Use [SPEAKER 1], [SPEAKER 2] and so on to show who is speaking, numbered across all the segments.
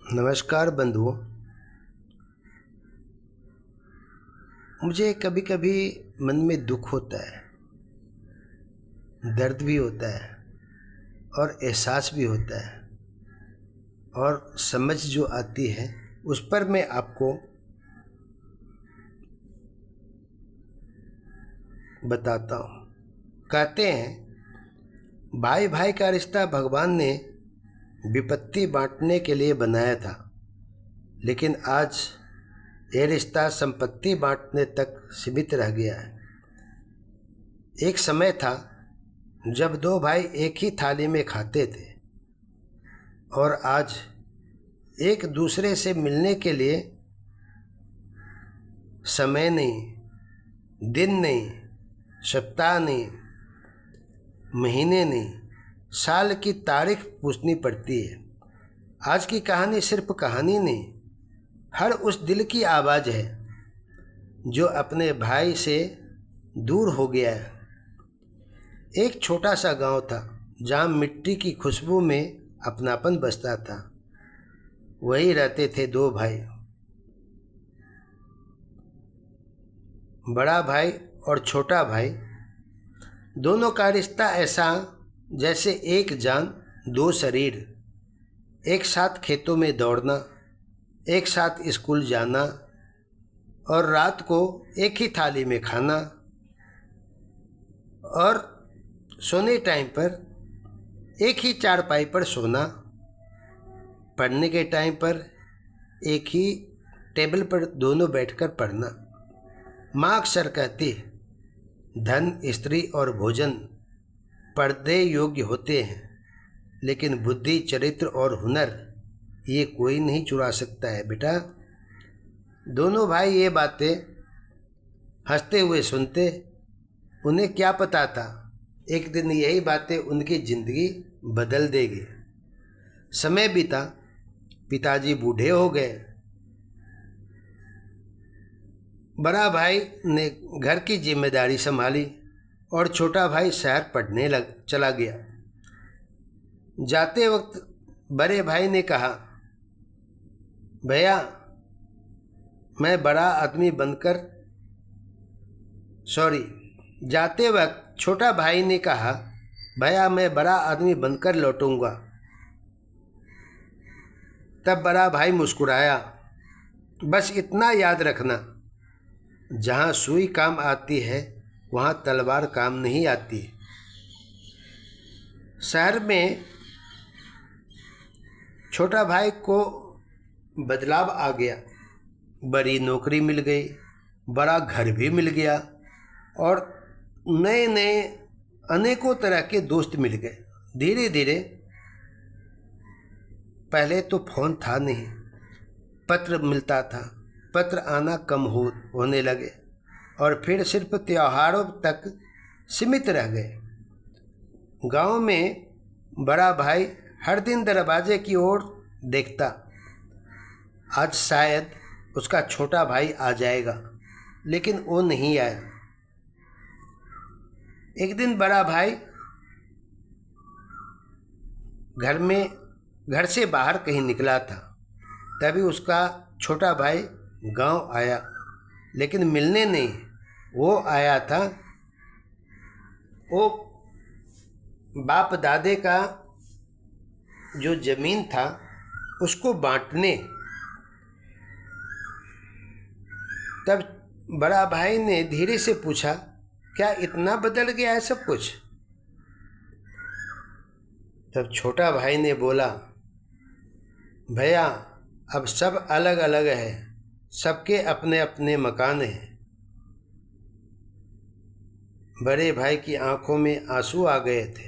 [SPEAKER 1] नमस्कार बंधुओं। मुझे कभी कभी मन में दुख होता है, दर्द भी होता है और एहसास भी होता है, और समझ जो आती है उस पर मैं आपको बताता हूँ। कहते हैं भाई भाई का रिश्ता भगवान ने विपत्ति बांटने के लिए बनाया था, लेकिन आज ये रिश्ता संपत्ति बांटने तक सीमित रह गया है। एक समय था जब दो भाई एक ही थाली में खाते थे, और आज एक दूसरे से मिलने के लिए समय नहीं, दिन नहीं, सप्ताह नहीं, महीने नहीं, साल की तारीख पूछनी पड़ती है। आज की कहानी सिर्फ कहानी नहीं, हर उस दिल की आवाज़ है जो अपने भाई से दूर हो गया है। एक छोटा सा गांव था जहां मिट्टी की खुशबू में अपनापन बसता था। वही रहते थे दो भाई, बड़ा भाई और छोटा भाई। दोनों का रिश्ता ऐसा जैसे एक जान दो शरीर। एक साथ खेतों में दौड़ना, एक साथ स्कूल जाना, और रात को एक ही थाली में खाना, और सोने टाइम पर एक ही चारपाई पर सोना, पढ़ने के टाइम पर एक ही टेबल पर दोनों बैठकर पढ़ना। माँ अक्सर कहती, धन, स्त्री और भोजन पर्दे योग्य होते हैं, लेकिन बुद्धि, चरित्र और हुनर ये कोई नहीं चुरा सकता है बेटा। दोनों भाई ये बातें हंसते हुए सुनते। उन्हें क्या पता था, एक दिन यही बातें उनकी जिंदगी बदल देगी। समय बीता, पिताजी बूढ़े हो गए। बड़ा भाई ने घर की जिम्मेदारी संभाली और छोटा भाई शहर पढ़ने चला गया। जाते वक्त बड़े भाई ने कहा, भैया मैं बड़ा आदमी बनकर जाते वक्त छोटा भाई ने कहा, भैया मैं बड़ा आदमी बनकर लौटूंगा। तब बड़ा भाई मुस्कुराया, बस इतना याद रखना, जहाँ सुई काम आती है वहाँ तलवार काम नहीं आती। शहर में छोटा भाई को बदलाव आ गया। बड़ी नौकरी मिल गई, बड़ा घर भी मिल गया, और नए नए अनेकों तरह के दोस्त मिल गए। धीरे धीरे, पहले तो फ़ोन था नहीं, पत्र मिलता था, पत्र आना कम होने लगे, और फिर सिर्फ त्योहारों तक सीमित रह गए। गांव में बड़ा भाई हर दिन दरवाजे की ओर देखता, आज शायद उसका छोटा भाई आ जाएगा, लेकिन वो नहीं आया। एक दिन बड़ा भाई घर से बाहर कहीं निकला था, तभी उसका छोटा भाई गांव आया, लेकिन मिलने नहीं। वो आया था वो बाप दादे का जो जमीन था उसको बांटने। तब बड़ा भाई ने धीरे से पूछा, क्या इतना बदल गया है सब कुछ? तब छोटा भाई ने बोला, भैया अब सब अलग अलग है, सबके अपने अपने मकान हैं। बड़े भाई की आंखों में आंसू आ गए थे।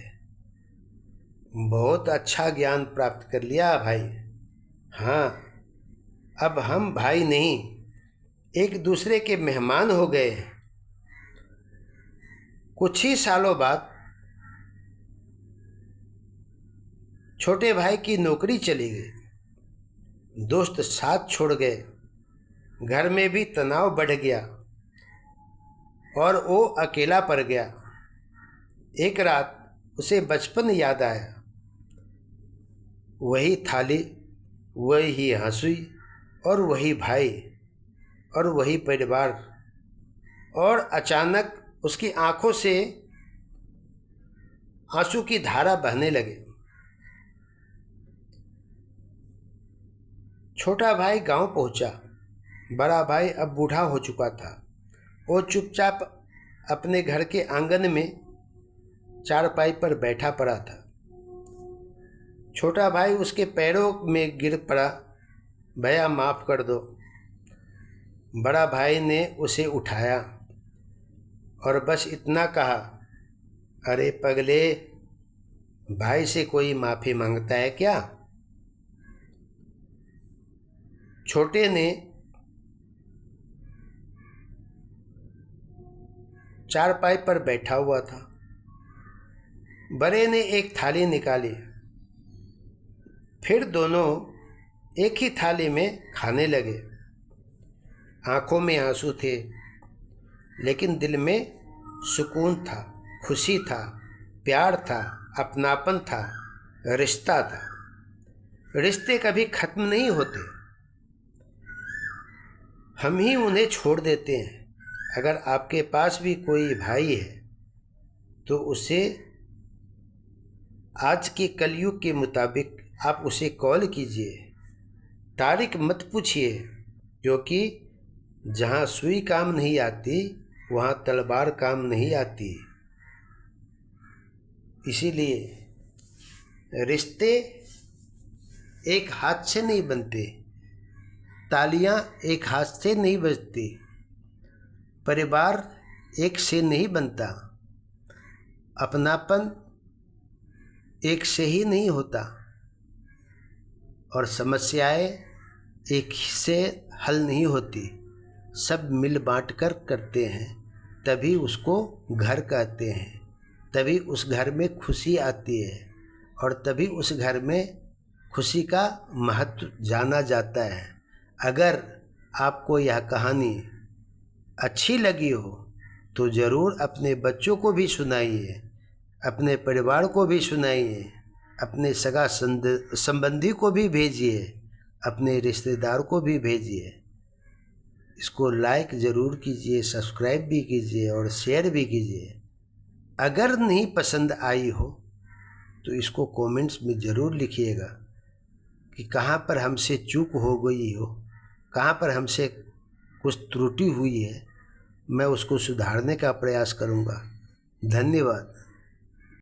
[SPEAKER 1] बहुत अच्छा ज्ञान प्राप्त कर लिया भाई। हाँ, अब हम भाई नहीं, एक दूसरे के मेहमान हो गए हैं। कुछ ही सालों बाद छोटे भाई की नौकरी चली गई, दोस्त साथ छोड़ गए, घर में भी तनाव बढ़ गया, और वो अकेला पड़ गया। एक रात उसे बचपन याद आया, वही थाली, वही हंसी और वही भाई और वही परिवार। और अचानक उसकी आंखों से आंसू की धारा बहने लगे। छोटा भाई गांव पहुंचा। बड़ा भाई अब बूढ़ा हो चुका था। वो चुपचाप अपने घर के आंगन में चारपाई पर बैठा पड़ा था। छोटा भाई उसके पैरों में गिर पड़ा। भैया माफ़ कर दो। बड़ा भाई ने उसे उठाया और बस इतना कहा, अरे पगले, भाई से कोई माफ़ी मांगता है क्या? छोटे ने चारपाई पर बैठा हुआ था। बड़े ने एक थाली निकाली। फिर दोनों एक ही थाली में खाने लगे। आंखों में आंसू थे, लेकिन दिल में सुकून था, खुशी था, प्यार था, अपनापन था, रिश्ता था। रिश्ते कभी खत्म नहीं होते, हम ही उन्हें छोड़ देते हैं। अगर आपके पास भी कोई भाई है तो उसे आज के कलयुग के मुताबिक आप उसे कॉल कीजिए। तारीख मत पूछिए, क्योंकि जहाँ सुई काम नहीं आती वहाँ तलवार काम नहीं आती। इसीलिए रिश्ते एक हाथ से नहीं बनते, तालियां एक हाथ से नहीं बजती, परिवार एक से नहीं बनता, अपनापन एक से ही नहीं होता, और समस्याएं एक से हल नहीं होती। सब मिल बांट कर करते हैं, तभी उसको घर कहते हैं, तभी उस घर में खुशी आती है और तभी उस घर में खुशी का महत्व जाना जाता है। अगर आपको यह कहानी अच्छी लगी हो तो ज़रूर अपने बच्चों को भी सुनाइए, अपने परिवार को भी सुनाइए, अपने सगा संबंधी को भी भेजिए, अपने रिश्तेदार को भी भेजिए। इसको लाइक ज़रूर कीजिए, सब्सक्राइब भी कीजिए और शेयर भी कीजिए। अगर नहीं पसंद आई हो तो इसको कमेंट्स में ज़रूर लिखिएगा कि कहाँ पर हमसे चूक हो गई हो, कहाँ पर हमसे कुछ त्रुटि हुई है। मैं उसको सुधारने का प्रयास करूँगा। धन्यवाद।